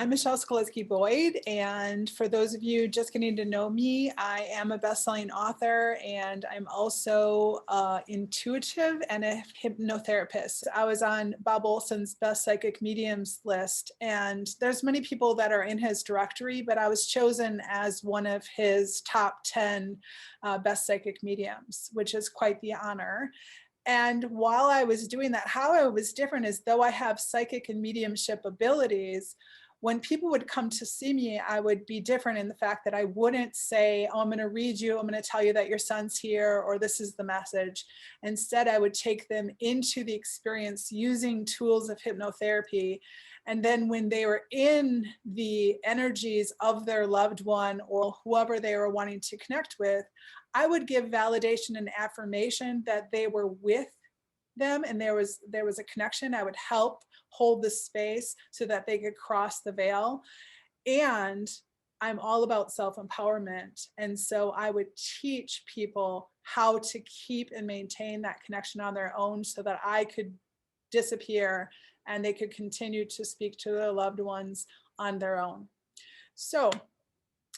I'm Michelle Skaletski-Boyd, and for those of you just getting to know me, I am a best-selling author, and I'm also intuitive and a hypnotherapist. I was on Bob Olson's Best Psychic Mediums list, and there's many people that are in his directory, but I was chosen as one of his top 10 best psychic mediums, which is quite the honor. And while I was doing that, how I was different is, though I have psychic and mediumship abilities, when people would come to see me, I would be different in the fact that I wouldn't say, oh, I'm going to read you, I'm going to tell you that your son's here, or this is the message. Instead, I would take them into the experience using tools of hypnotherapy. And then when they were in the energies of their loved one or whoever they were wanting to connect with, I would give validation and affirmation that they were with them and there was a connection. I would help hold the space so that they could cross the veil. And I'm all about self-empowerment. And so I would teach people how to keep and maintain that connection on their own so that I could disappear and they could continue to speak to their loved ones on their own. So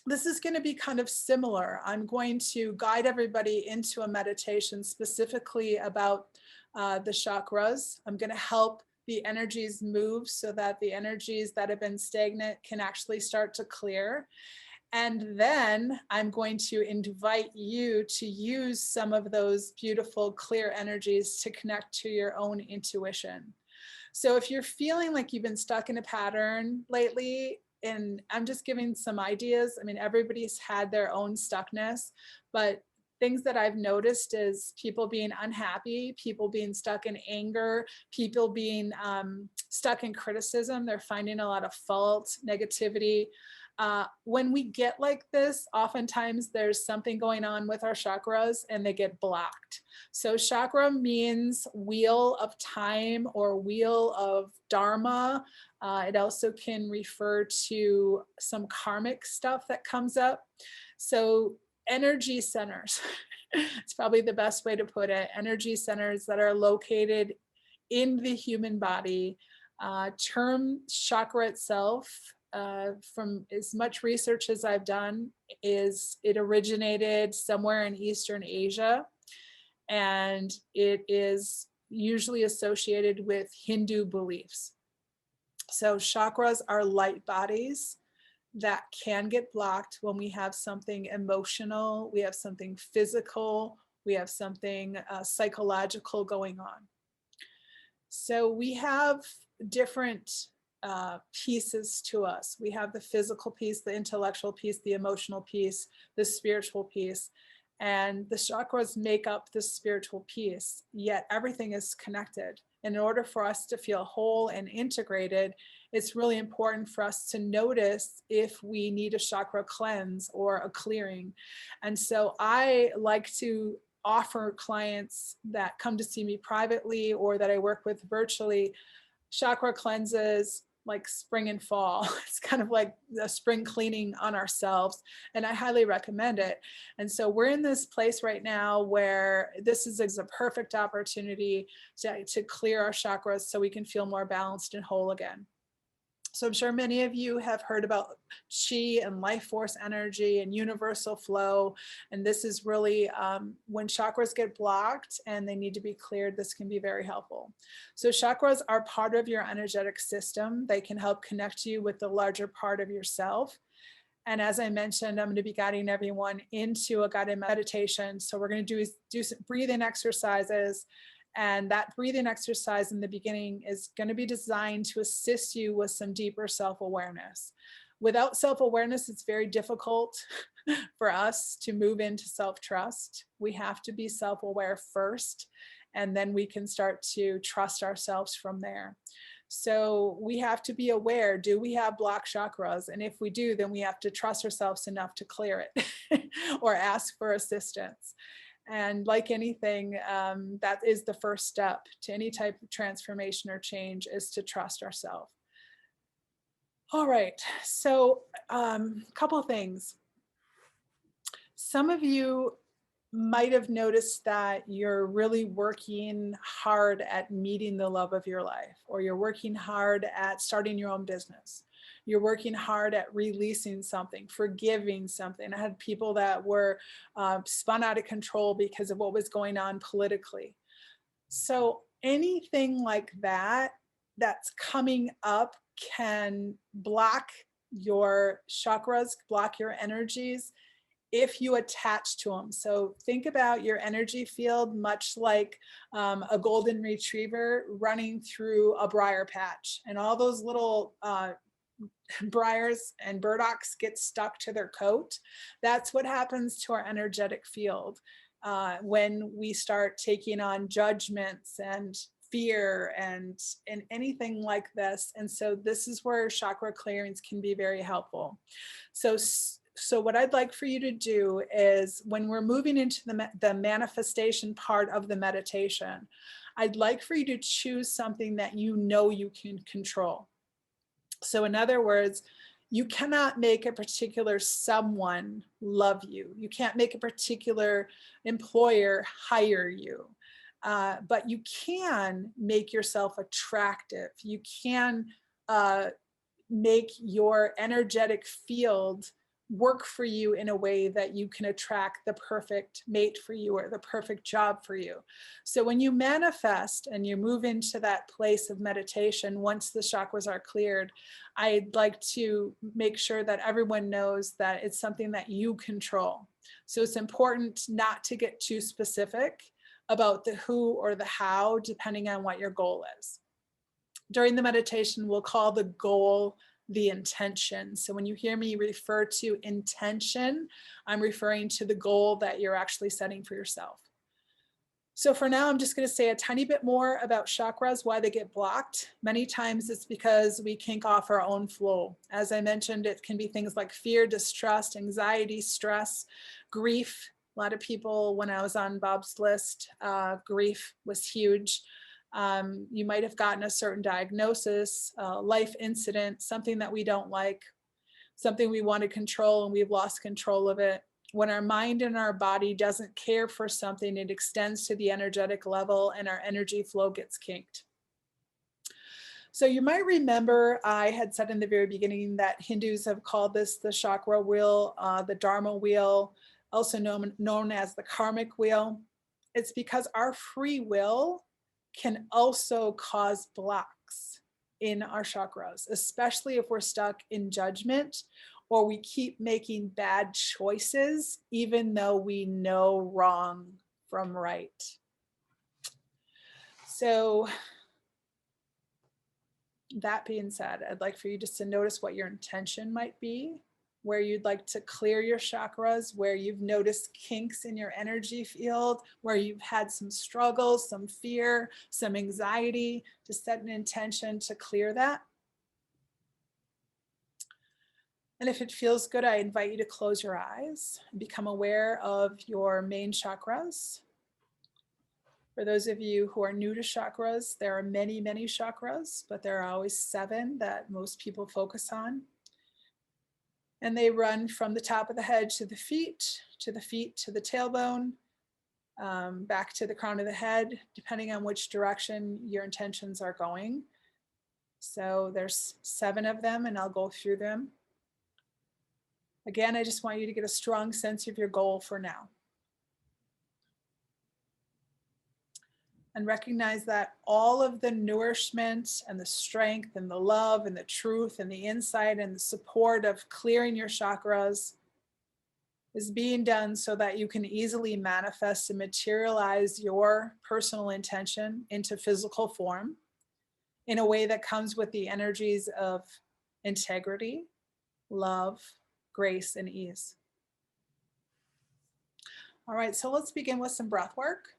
this is going to be kind of similar. I'm going to guide everybody into a meditation specifically about the chakras. I'm going to help the energies move so that the energies that have been stagnant can actually start to clear. And then I'm going to invite you to use some of those beautiful, clear energies to connect to your own intuition. So if you're feeling like you've been stuck in a pattern lately, and I'm just giving some ideas. I mean, everybody's had their own stuckness, but things that I've noticed is people being unhappy, people being stuck in anger, people being stuck in criticism. They're finding a lot of fault, negativity. When we get like this, oftentimes there's something going on with our chakras and they get blocked. So chakra means wheel of time or wheel of dharma. It also can refer to some karmic stuff that comes up. So energy centers, it's probably the best way to put it. Energy centers that are located in the human body. Term chakra itself, from as much research as I've done, is it originated somewhere in Eastern Asia, and it is usually associated with Hindu beliefs. So chakras are light bodies that can get blocked when we have something emotional, we have something physical, we have something psychological going on. So we have different pieces to us. We have the physical piece, the intellectual piece, the emotional piece, the spiritual piece, and the chakras make up the spiritual piece, yet everything is connected. In order for us to feel whole and integrated, it's really important for us to notice if we need a chakra cleanse or a clearing. And so I like to offer clients that come to see me privately or that I work with virtually chakra cleanses like spring and fall. It's kind of like a spring cleaning on ourselves, and I highly recommend it. And so we're in this place right now where this is a perfect opportunity to clear our chakras so we can feel more balanced and whole again. So I'm sure many of you have heard about chi and life force energy and universal flow. And this is really when chakras get blocked and they need to be cleared, this can be very helpful. So chakras are part of your energetic system. They can help connect you with the larger part of yourself. And as I mentioned, I'm going to be guiding everyone into a guided meditation. So we're going to do some breathing exercises. And that breathing exercise in the beginning is going to be designed to assist you with some deeper self-awareness. Without self-awareness, it's very difficult for us to move into self-trust. We have to be self-aware first, and then we can start to trust ourselves from there. So we have to be aware, do we have blocked chakras? And if we do, then we have to trust ourselves enough to clear it or ask for assistance. And like anything, that is the first step to any type of transformation or change, is to trust ourselves. All right, so a couple of things. Some of you might have noticed that you're really working hard at meeting the love of your life, or you're working hard at starting your own business. You're working hard at releasing something, forgiving something. I had people that were spun out of control because of what was going on politically. So anything like that that's coming up can block your chakras, block your energies if you attach to them. So think about your energy field much like a golden retriever running through a briar patch, and all those little briars and burdocks get stuck to their coat. That's what happens to our energetic field when we start taking on judgments and fear and anything like this. And so this is where chakra clearings can be very helpful. So what I'd like for you to do is, when we're moving into the manifestation part of the meditation, I'd like for you to choose something that you know you can control. So in other words, you cannot make a particular someone love you. You can't make a particular employer hire you. But you can make yourself attractive. You can make your energetic field work for you in a way that you can attract the perfect mate for you or the perfect job for you. So when you manifest and you move into that place of meditation, once the chakras are cleared, I'd like to make sure that everyone knows that it's something that you control. So it's important not to get too specific about the who or the how, depending on what your goal is. During the meditation, we'll call the goal the intention. So when you hear me refer to intention, I'm referring to the goal that you're actually setting for yourself. So for now, I'm just going to say a tiny bit more about chakras, why they get blocked. Many times it's because we kink off our own flow. As I mentioned, it can be things like fear, distrust, anxiety, stress, grief. A lot of people, when I was on Bob's list, grief was huge. You might have gotten a certain diagnosis, life incident, something that we don't like, something we want to control and we've lost control of it. When our mind and our body doesn't care for something, it extends to the energetic level and our energy flow gets kinked. So you might remember I had said in the very beginning that Hindus have called this the chakra wheel, the dharma wheel, also known as the karmic wheel. It's because our free will can also cause blocks in our chakras, especially if we're stuck in judgment or we keep making bad choices, even though we know wrong from right. So that being said, I'd like for you just to notice what your intention might be, where you'd like to clear your chakras, where you've noticed kinks in your energy field, where you've had some struggles, some fear, some anxiety, to set an intention to clear that. And if it feels good, I invite you to close your eyes and become aware of your main chakras. For those of you who are new to chakras, there are many, many chakras, but there are always 7 that most people focus on. And they run from the top of the head to the feet to the tailbone, back to the crown of the head, depending on which direction your intentions are going. So there's 7 of them, and I'll go through them. Again, I just want you to get a strong sense of your goal for now. And recognize that all of the nourishment and the strength and the love and the truth and the insight and the support of clearing your chakras is being done so that you can easily manifest and materialize your personal intention into physical form in a way that comes with the energies of integrity, love, grace, and ease. All right, so let's begin with some breath work.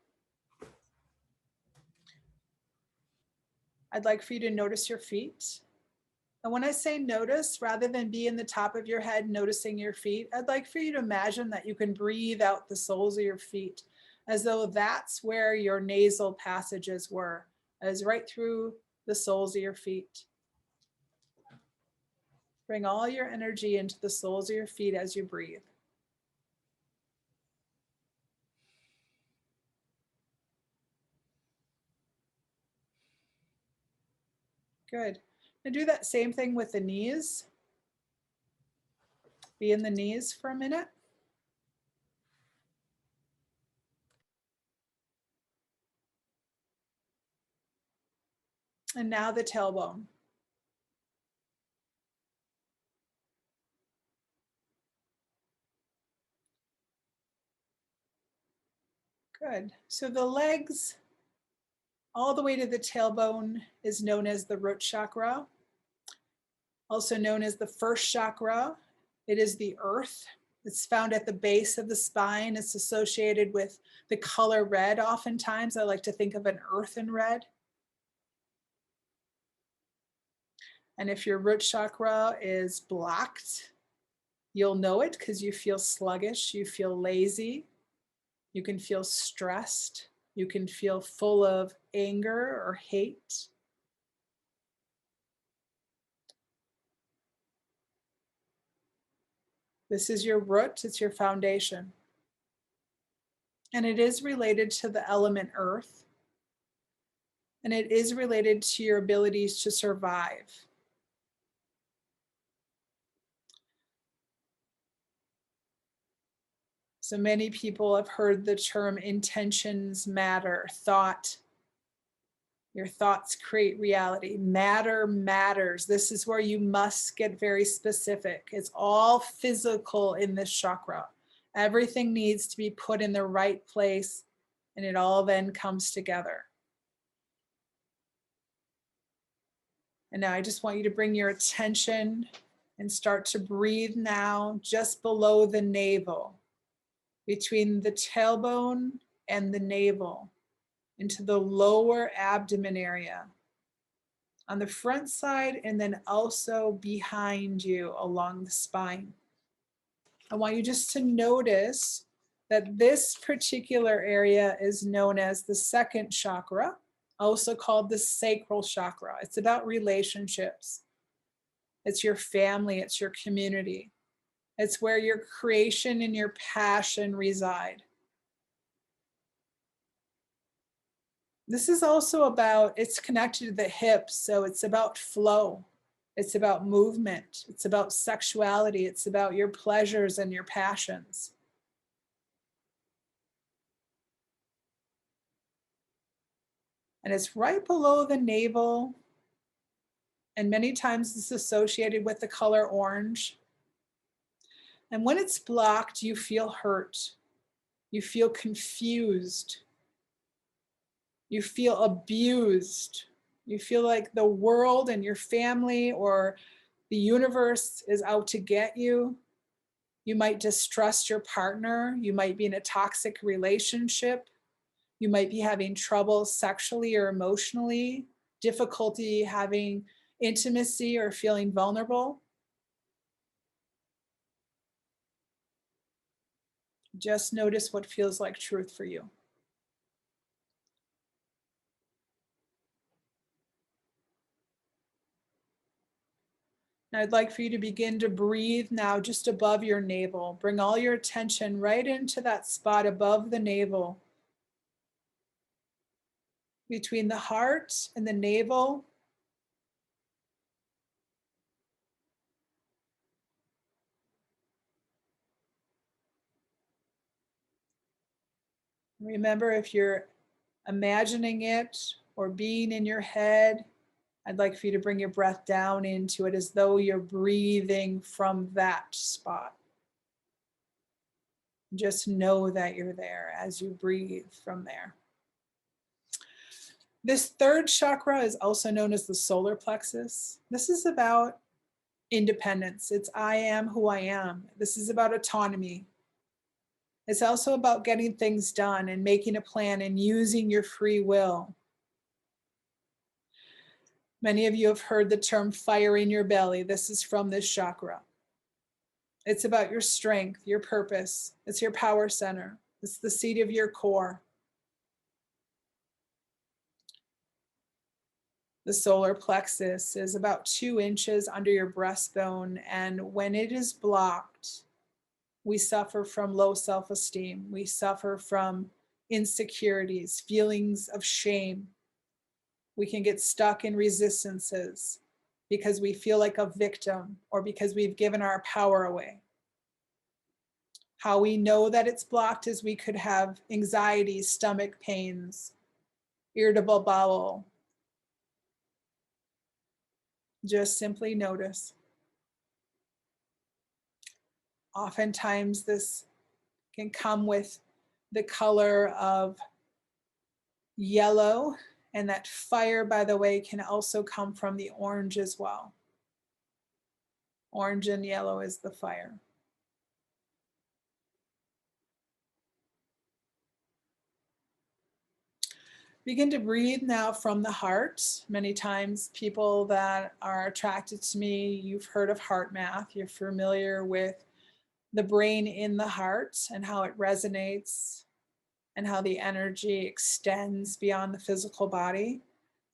I'd like for you to notice your feet. And when I say notice, rather than be in the top of your head noticing your feet, I'd like for you to imagine that you can breathe out the soles of your feet as though that's where your nasal passages were, as right through the soles of your feet. Bring all your energy into the soles of your feet as you breathe. Good. And do that same thing with the knees. Be in the knees for a minute. And now the tailbone. Good. So the legs all the way to the tailbone is known as the root chakra, also known as the first chakra. It is the earth. It's found at the base of the spine. It's associated with the color red. Oftentimes, I like to think of an earth in red. And if your root chakra is blocked, you'll know it because you feel sluggish, you feel lazy, you can feel stressed, you can feel full of anger or hate. This is your root, it's your foundation. And it is related to the element earth. And it is related to your abilities to survive. So many people have heard the term intentions matter, thought. Your thoughts create reality. Matter matters. This is where you must get very specific. It's all physical in this chakra. Everything needs to be put in the right place, and it all then comes together. And now I just want you to bring your attention and start to breathe now just below the navel, between the tailbone and the navel, into the lower abdomen area, on the front side, and then also behind you along the spine. I want you just to notice that this particular area is known as the second chakra, also called the Sacral Chakra. It's about relationships. It's your family, it's your community. It's where your creation and your passion reside. This is also about, it's connected to the hips, so it's about flow. It's about movement. It's about sexuality. It's about your pleasures and your passions. And it's right below the navel. And many times it's associated with the color orange. And when it's blocked, you feel hurt. You feel confused. You feel abused. You feel like the world and your family or the universe is out to get you. You might distrust your partner. You might be in a toxic relationship. You might be having trouble sexually or emotionally, difficulty having intimacy or feeling vulnerable. Just notice what feels like truth for you. And I'd like for you to begin to breathe now just above your navel. Bring all your attention right into that spot above the navel, between the heart and the navel. Remember, if you're imagining it or being in your head, I'd like for you to bring your breath down into it as though you're breathing from that spot. Just know that you're there as you breathe from there. This third chakra is also known as the solar plexus. This is about independence. It's I am who I am. This is about autonomy. It's also about getting things done and making a plan and using your free will. Many of you have heard the term fire in your belly. This is from this chakra. It's about your strength, your purpose. It's your power center. It's the seat of your core. The solar plexus is about 2 inches under your breastbone, and when it is blocked, we suffer from low self-esteem. We suffer from insecurities, feelings of shame. We can get stuck in resistances because we feel like a victim or because we've given our power away. How we know that it's blocked is we could have anxiety, stomach pains, irritable bowel. Just simply notice. Oftentimes this can come with the color of yellow, and that fire, by the way, can also come from the orange as well. Orange and yellow is the fire. Begin to breathe now from the heart. Many times people that are attracted to me, you've heard of heart math. You're familiar with the brain in the heart and how it resonates and how the energy extends beyond the physical body.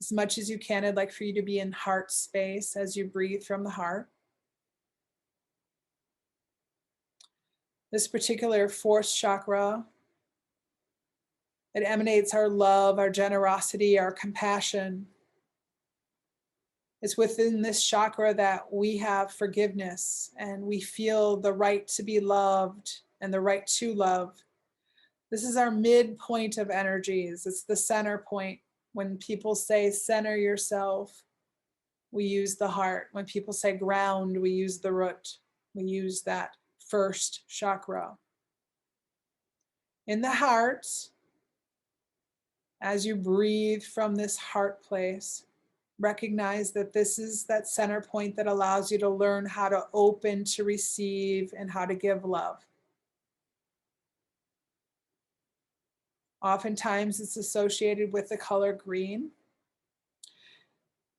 As much as you can, I'd like for you to be in heart space as you breathe from the heart. This particular fourth chakra, it emanates our love, our generosity, our compassion. It's within this chakra that we have forgiveness and we feel the right to be loved and the right to love. This is our midpoint of energies. It's the center point. When people say center yourself, we use the heart. When people say ground, we use the root. We use that first chakra. In the heart, as you breathe from this heart place, recognize that this is that center point that allows you to learn how to open to receive and how to give love. Oftentimes it's associated with the color green.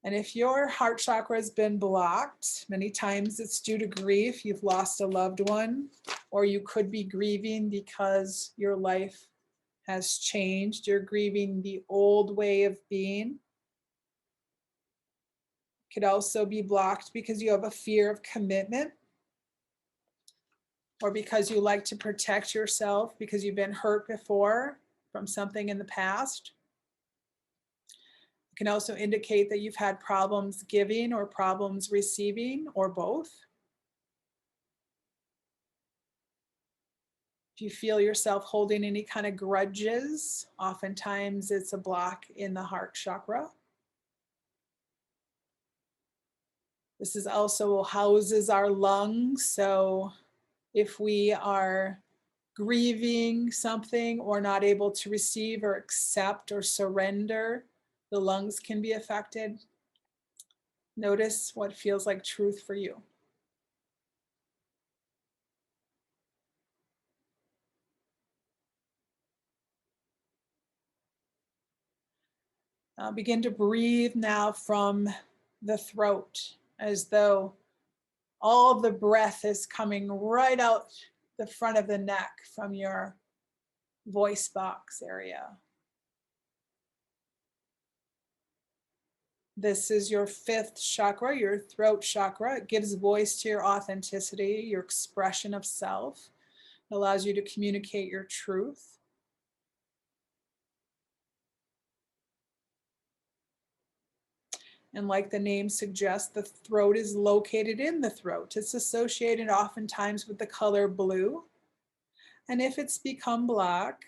And if your heart chakra has been blocked, many times it's due to grief. You've lost a loved one, or you could be grieving because your life has changed. You're grieving the old way of being. Could also be blocked because you have a fear of commitment, or because you like to protect yourself because you've been hurt before from something in the past. It can also indicate that you've had problems giving or problems receiving, or both. If you feel yourself holding any kind of grudges, oftentimes it's a block in the heart chakra. This is also houses our lungs. So if we are grieving something or not able to receive or accept or surrender, the lungs can be affected. Notice what feels like truth for you. Begin to breathe now from the throat, as though all of the breath is coming right out the front of the neck from your voice box area. This is your fifth chakra, your throat chakra. It gives voice to your authenticity, your expression of self. It allows you to communicate your truth. And like the name suggests, the throat is located in the throat. It's associated oftentimes with the color blue. And if it's become black,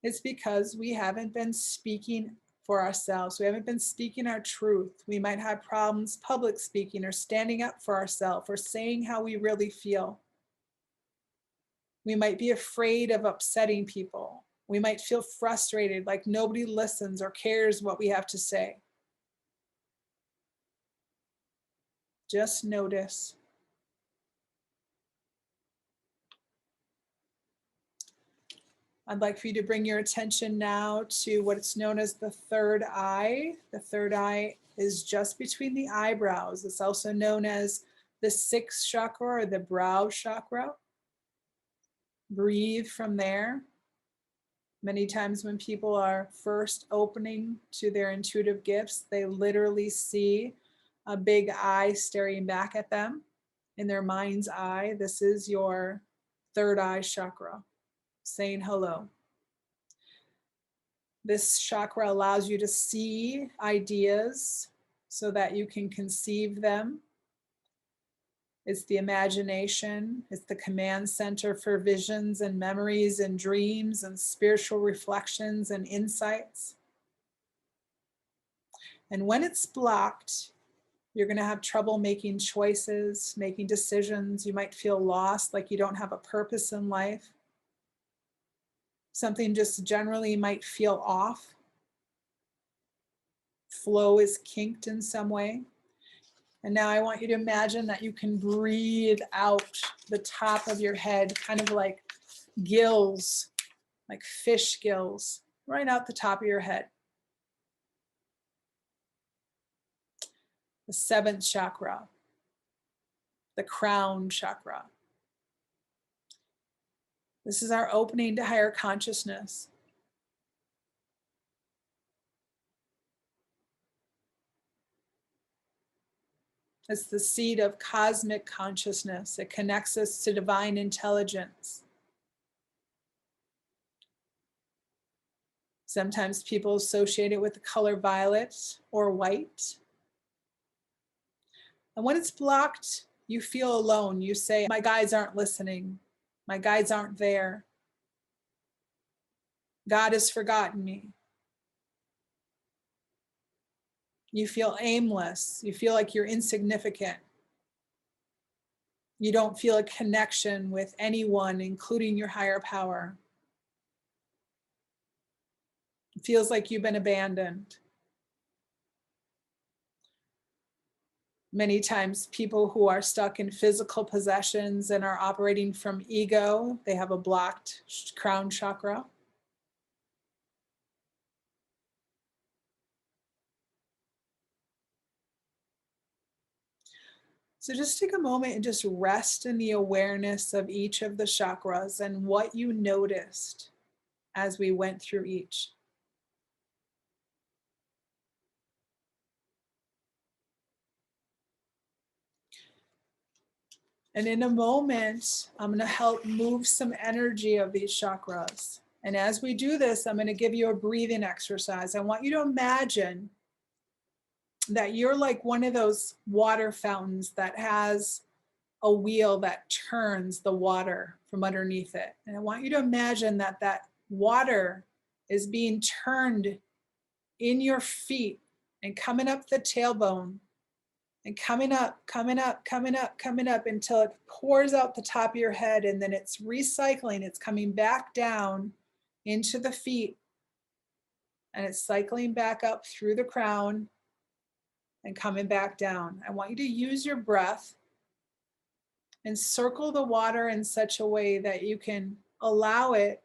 it's because we haven't been speaking for ourselves. We haven't been speaking our truth. We might have problems public speaking or standing up for ourselves or saying how we really feel. We might be afraid of upsetting people. We might feel frustrated, like nobody listens or cares what we have to say. Just notice. I'd like for you to bring your attention now to what's known as the third eye. The third eye is just between the eyebrows. It's also known as the sixth chakra or the brow chakra. Breathe from there. Many times when people are first opening to their intuitive gifts, they literally see a big eye staring back at them in their mind's eye. This is your third eye chakra, saying hello. This chakra allows you to see ideas so that you can conceive them. It's the imagination. It's the command center for visions and memories and dreams and spiritual reflections and insights. And when it's blocked, you're going to have trouble making choices, making decisions. You might feel lost, like you don't have a purpose in life. Something just generally might feel off. Flow is kinked in some way. And now I want you to imagine that you can breathe out the top of your head, kind of like gills, like fish gills, right out the top of your head. The seventh chakra, the crown chakra. This is our opening to higher consciousness. It's the seat of cosmic consciousness. It connects us to divine intelligence. Sometimes people associate it with the color violet or white. And when it's blocked, you feel alone. You say, my guides aren't listening. My guides aren't there. God has forgotten me. You feel aimless. You feel like you're insignificant. You don't feel a connection with anyone, including your higher power. It feels like you've been abandoned. Many times people who are stuck in physical possessions and are operating from ego, they have a blocked crown chakra. So just take a moment and just rest in the awareness of each of the chakras and what you noticed as we went through each. And in a moment, I'm going to help move some energy of these chakras. And as we do this, I'm going to give you a breathing exercise. I want you to imagine that you're like one of those water fountains that has a wheel that turns the water from underneath it. And I want you to imagine that that water is being turned in your feet and coming up the tailbone and coming up, coming up, coming up, coming up until it pours out the top of your head, and then it's recycling. It's coming back down into the feet, and it's cycling back up through the crown and coming back down. I want you to use your breath and circle the water in such a way that you can allow it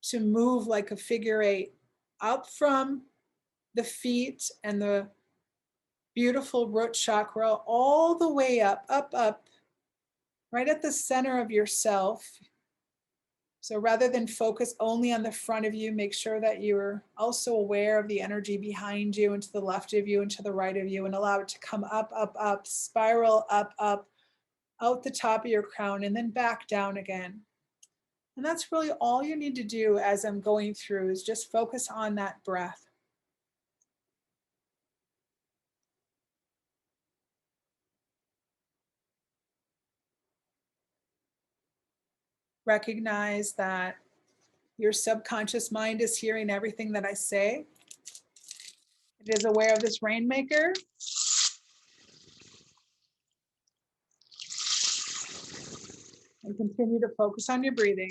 to move like a figure eight up from the feet and the beautiful root chakra all the way up, up, up, right at the center of yourself. So rather than focus only on the front of you, make sure that you're also aware of the energy behind you and to the left of you and to the right of you, and allow it to come up, up, up, spiral up, up, out the top of your crown, and then back down again. And that's really all you need to do as I'm going through, is just focus on that breath. Recognize that your subconscious mind is hearing everything that I say. It is aware of this rainmaker. And continue to focus on your breathing.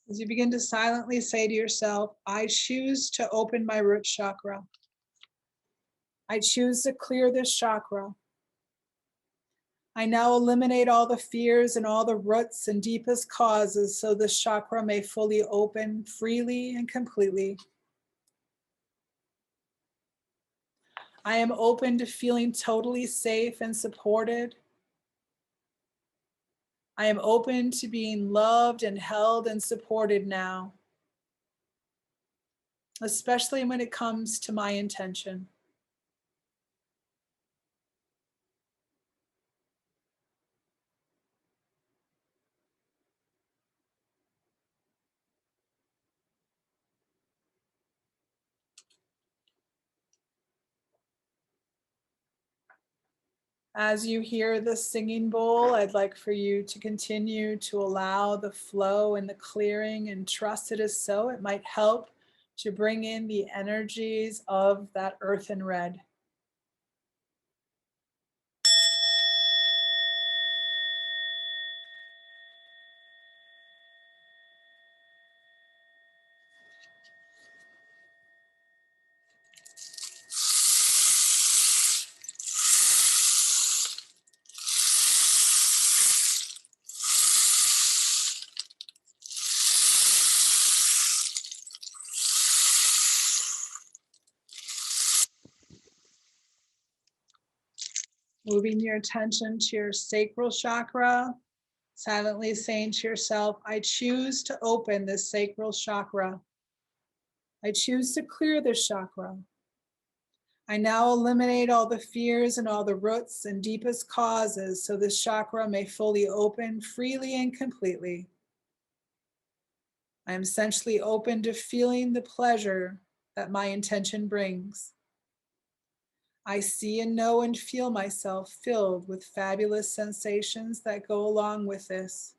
As you begin to silently say to yourself, I choose to open my root chakra. I choose to clear this chakra. I now eliminate all the fears and all the roots and deepest causes so this chakra may fully open freely and completely. I am open to feeling totally safe and supported. I am open to being loved and held and supported now, especially when it comes to my intention. As you hear the singing bowl, I'd like for you to continue to allow the flow and the clearing and trust it is so. It might help to bring in the energies of that earth and red. Moving your attention to your sacral chakra, silently saying to yourself, I choose to open this sacral chakra. I choose to clear this chakra. I now eliminate all the fears and all the roots and deepest causes so this chakra may fully open freely and completely. I am essentially open to feeling the pleasure that my intention brings. I see and know and feel myself filled with fabulous sensations that go along with this.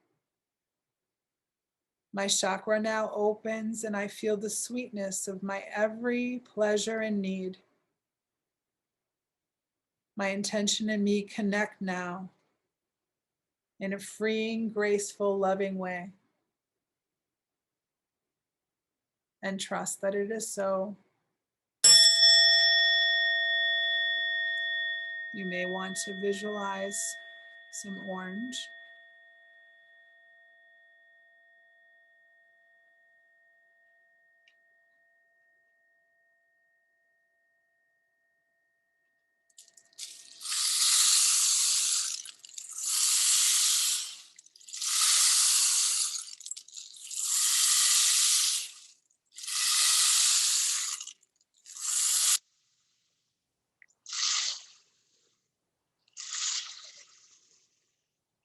My chakra now opens and I feel the sweetness of my every pleasure and need. My intention and me connect now in a freeing, graceful, loving way. And trust that it is so. You may want to visualize some orange.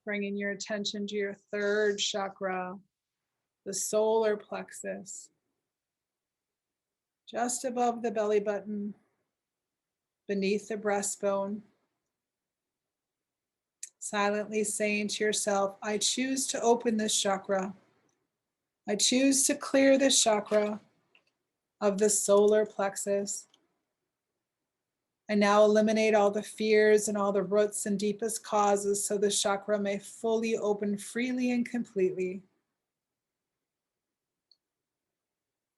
Bringing your attention to your third chakra, the solar plexus, just above the belly button, beneath the breastbone. Silently saying to yourself, I choose to open this chakra. I choose to clear this chakra of the solar plexus. I now eliminate all the fears and all the roots and deepest causes so the chakra may fully open freely and completely.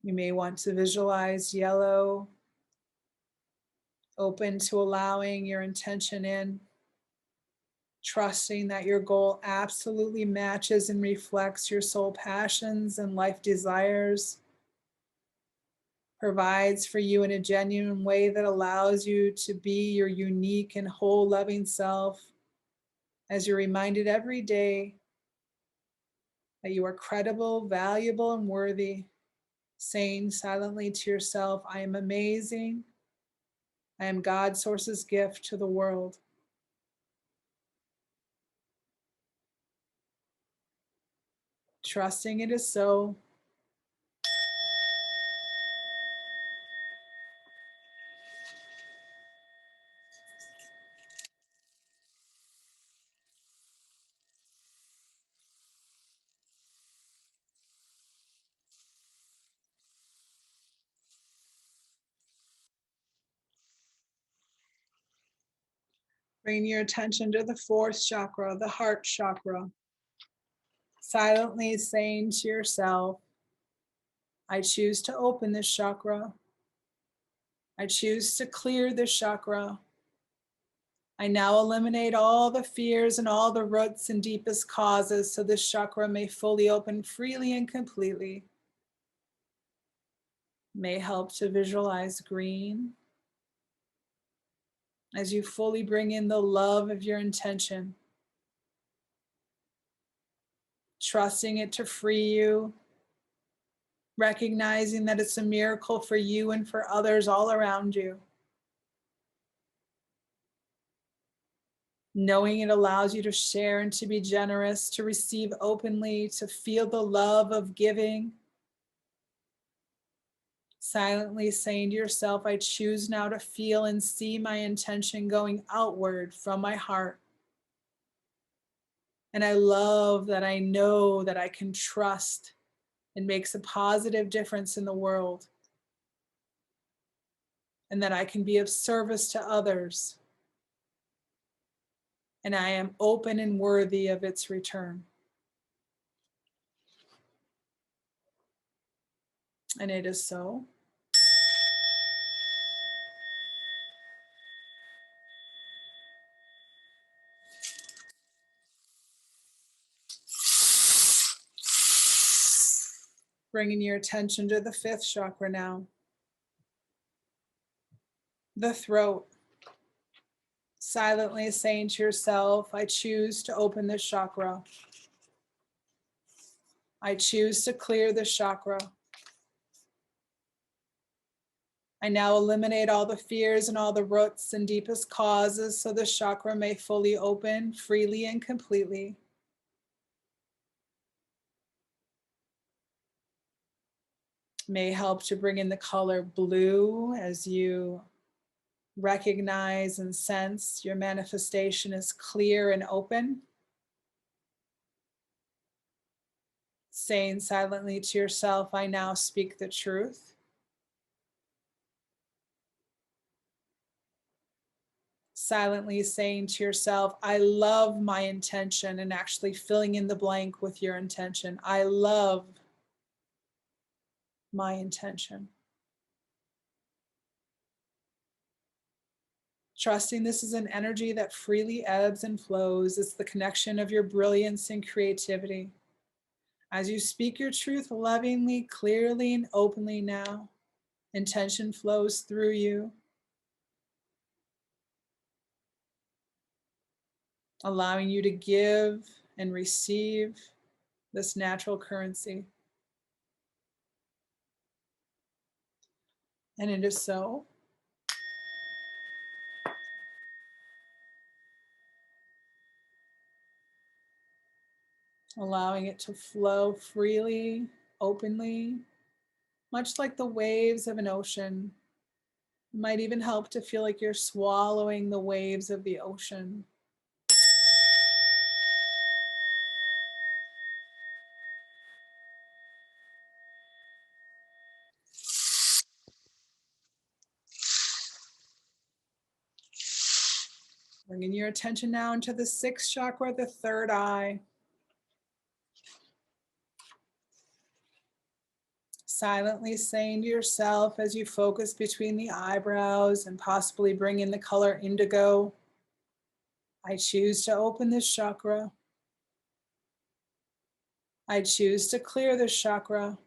You may want to visualize yellow, open to allowing your intention in, trusting that your goal absolutely matches and reflects your soul passions and life desires, provides for you in a genuine way that allows you to be your unique and whole loving self, as you're reminded every day that you are credible, valuable, and worthy, saying silently to yourself, I am amazing. I am God's source's gift to the world. Trusting it is so. Bring your attention to the fourth chakra, the heart chakra. Silently saying to yourself, I choose to open this chakra. I choose to clear this chakra. I now eliminate all the fears and all the roots and deepest causes so this chakra may fully open freely and completely. May help to visualize green as you fully bring in the love of your intention, trusting it to free you, recognizing that it's a miracle for you and for others all around you. Knowing it allows you to share and to be generous, to receive openly, to feel the love of giving. Silently saying to yourself, I choose now to feel and see my intention going outward from my heart. And I love that I know that I can trust and makes a positive difference in the world. And that I can be of service to others. And I am open and worthy of its return. And it is so. Bringing your attention to the fifth chakra now. The throat. Silently saying to yourself, I choose to open this chakra. I choose to clear this chakra. I now eliminate all the fears and all the roots and deepest causes so the chakra may fully open freely and completely. May help to bring in the color blue as you recognize and sense your manifestation is clear and open. Saying silently to yourself, I now speak the truth. Silently saying to yourself, I love my intention, and actually filling in the blank with your intention. I love my intention. Trusting this is an energy that freely ebbs and flows. It's the connection of your brilliance and creativity. As you speak your truth lovingly, clearly, and openly now, intention flows through you, allowing you to give and receive this natural currency. And it is so. Allowing it to flow freely, openly, much like the waves of an ocean. It might even help to feel like you're swallowing the waves of the ocean. Bringing your attention now into the sixth chakra, the third eye. Silently saying to yourself as you focus between the eyebrows and possibly bring in the color indigo, I choose to open this chakra. I choose to clear this chakra.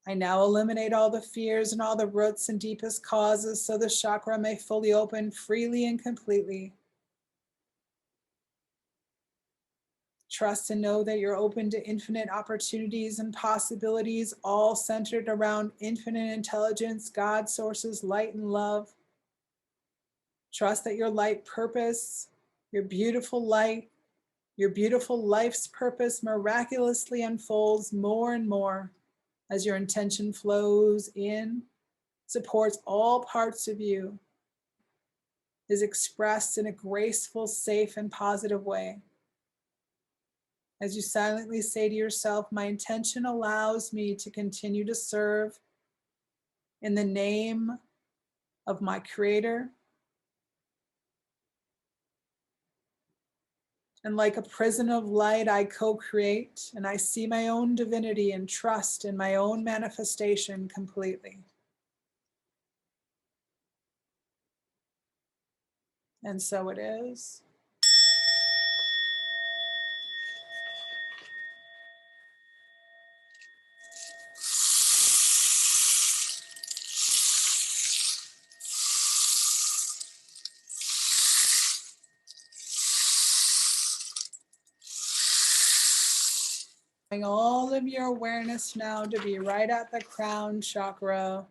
I now eliminate all the fears and all the roots and deepest causes so the chakra may fully open freely and completely. Trust and know that you're open to infinite opportunities and possibilities, all centered around infinite intelligence, God, sources, light, and love. Trust that your light purpose, your beautiful light, your beautiful life's purpose miraculously unfolds more and more as your intention flows in, supports all parts of you, is expressed in a graceful, safe, and positive way. As you silently say to yourself, my intention allows me to continue to serve in the name of my Creator. And like a prison of light, I co-create and I see my own divinity and trust in my own manifestation completely. And so it is. All of your awareness now to be right at the crown chakra,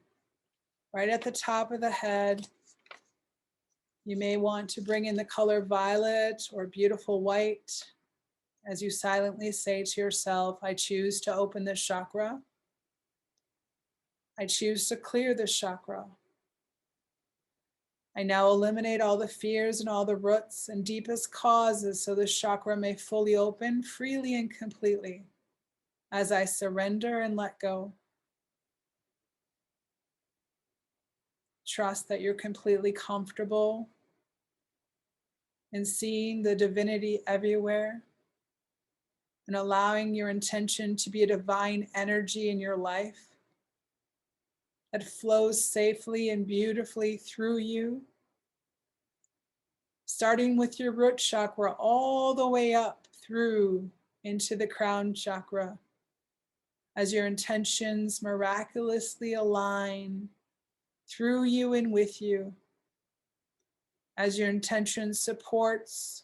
right at the top of the head. You may want to bring in the color violet or beautiful white as you silently say to yourself, I choose to open this chakra. I choose to clear this chakra. I now eliminate all the fears and all the roots and deepest causes so this chakra may fully open freely and completely as I surrender and let go. Trust that you're completely comfortable in seeing the divinity everywhere and allowing your intention to be a divine energy in your life that flows safely and beautifully through you, starting with your root chakra all the way up through into the crown chakra, as your intentions miraculously align through you and with you, as your intention supports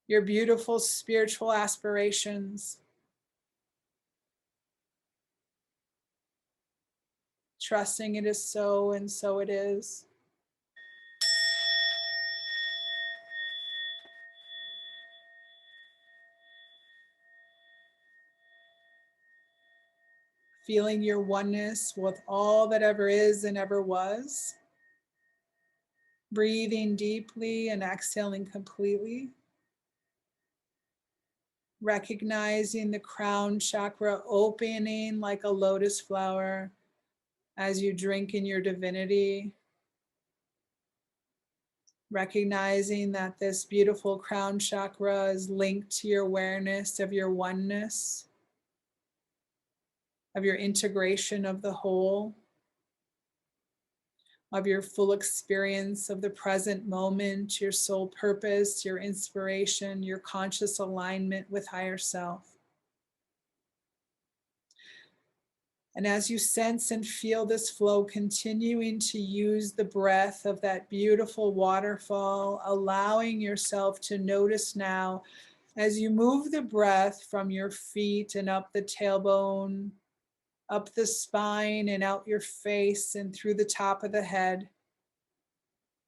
your beautiful spiritual aspirations, trusting it is so and so it is. Feeling your oneness with all that ever is and ever was. Breathing deeply and exhaling completely. Recognizing the crown chakra opening like a lotus flower as you drink in your divinity. Recognizing that this beautiful crown chakra is linked to your awareness of your oneness, of your integration of the whole, of your full experience of the present moment, your soul purpose, your inspiration, your conscious alignment with higher self. And as you sense and feel this flow, continuing to use the breath of that beautiful waterfall, allowing yourself to notice now as you move the breath from your feet and up the tailbone, up the spine and out your face and through the top of the head.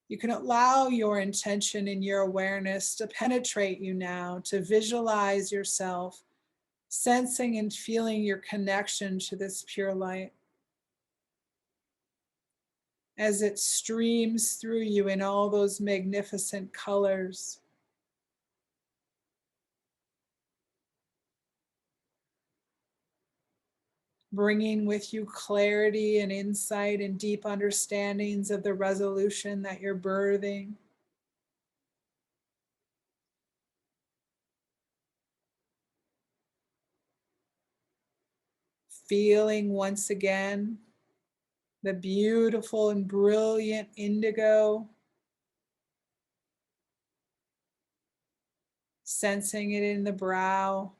You can allow your intention and your awareness to penetrate you now, to visualize yourself, sensing and feeling your connection to this pure light as it streams through you in all those magnificent colors. Bringing with you clarity and insight and deep understandings of the resolution that you're birthing. Feeling once again the beautiful and brilliant indigo, sensing it in the brow,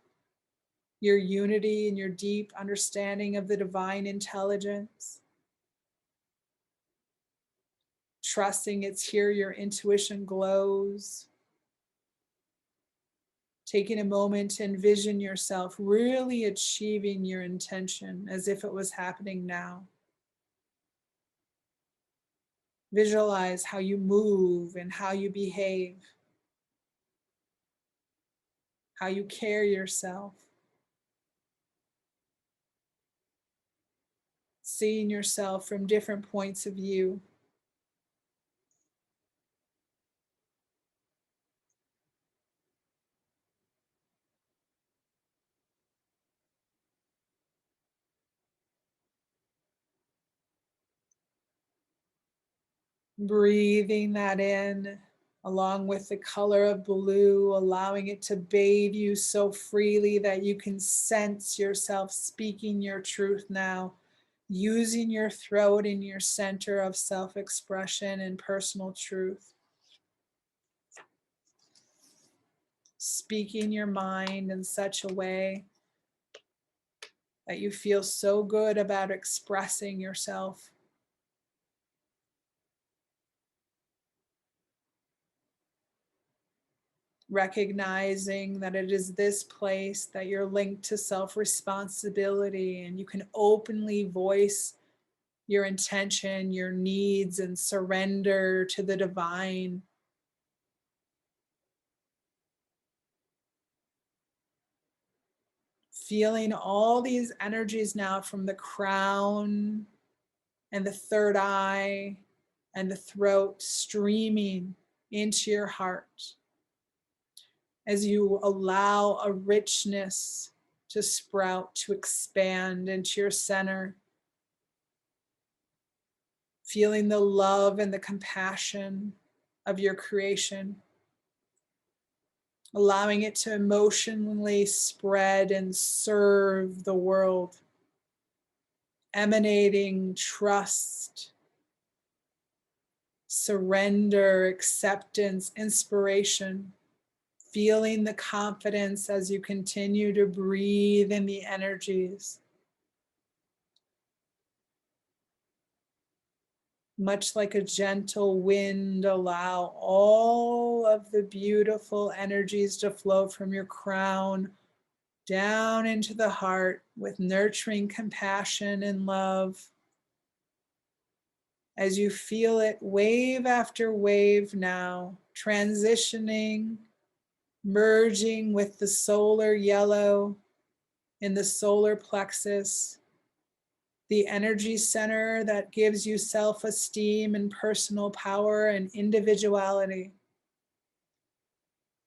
your unity and your deep understanding of the divine intelligence. Trusting it's here your intuition glows. Taking a moment to envision yourself really achieving your intention as if it was happening now. Visualize how you move and how you behave, how you carry yourself. Seeing yourself from different points of view. Breathing that in along with the color of blue, allowing it to bathe you so freely that you can sense yourself speaking your truth now, using your throat in your center of self-expression and personal truth. Speaking your mind in such a way that you feel so good about expressing yourself. Recognizing that it is this place that you're linked to self-responsibility and you can openly voice your intention, your needs, and surrender to the divine. Feeling all these energies now from the crown and the third eye and the throat streaming into your heart as you allow a richness to sprout, to expand into your center. Feeling the love and the compassion of your creation. Allowing it to emotionally spread and serve the world. Emanating trust, surrender, acceptance, inspiration. Feeling the confidence as you continue to breathe in the energies. Much like a gentle wind, allow all of the beautiful energies to flow from your crown down into the heart with nurturing compassion and love. As you feel it wave after wave now, transitioning, merging with the solar yellow in the solar plexus, the energy center that gives you self-esteem and personal power and individuality.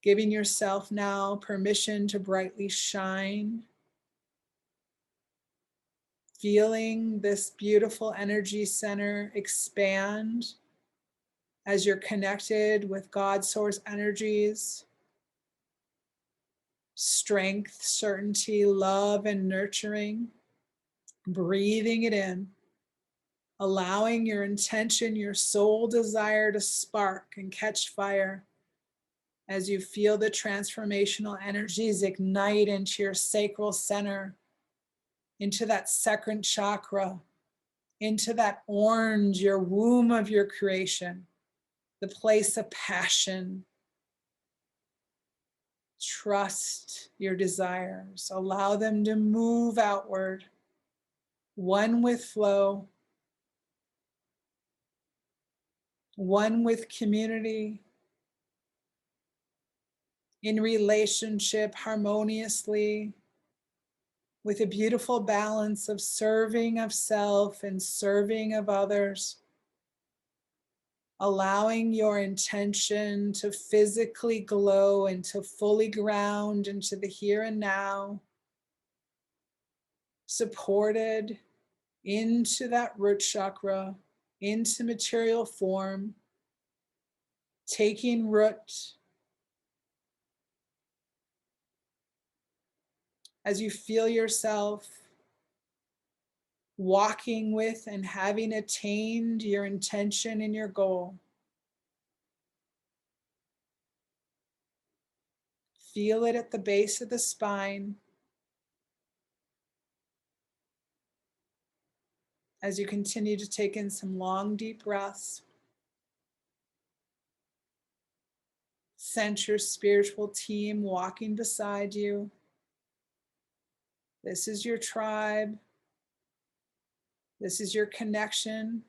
Giving yourself now permission to brightly shine. Feeling this beautiful energy center expand as you're connected with God source energies, strength, certainty, love, and nurturing. Breathing it in. Allowing your intention, your soul desire to spark and catch fire as you feel the transformational energies ignite into your sacral center, into that second chakra, into that orange, your womb of your creation, the place of passion. Trust your desires. Allow them to move outward, one with flow, one with community, in relationship harmoniously, with a beautiful balance of serving of self and serving of others. Allowing your intention to physically glow and to fully ground into the here and now, supported into that root chakra, into material form, taking root as you feel yourself walking with and having attained your intention and your goal. Feel it at the base of the spine as you continue to take in some long, deep breaths. Sense your spiritual team walking beside you. This is your tribe. This is your connection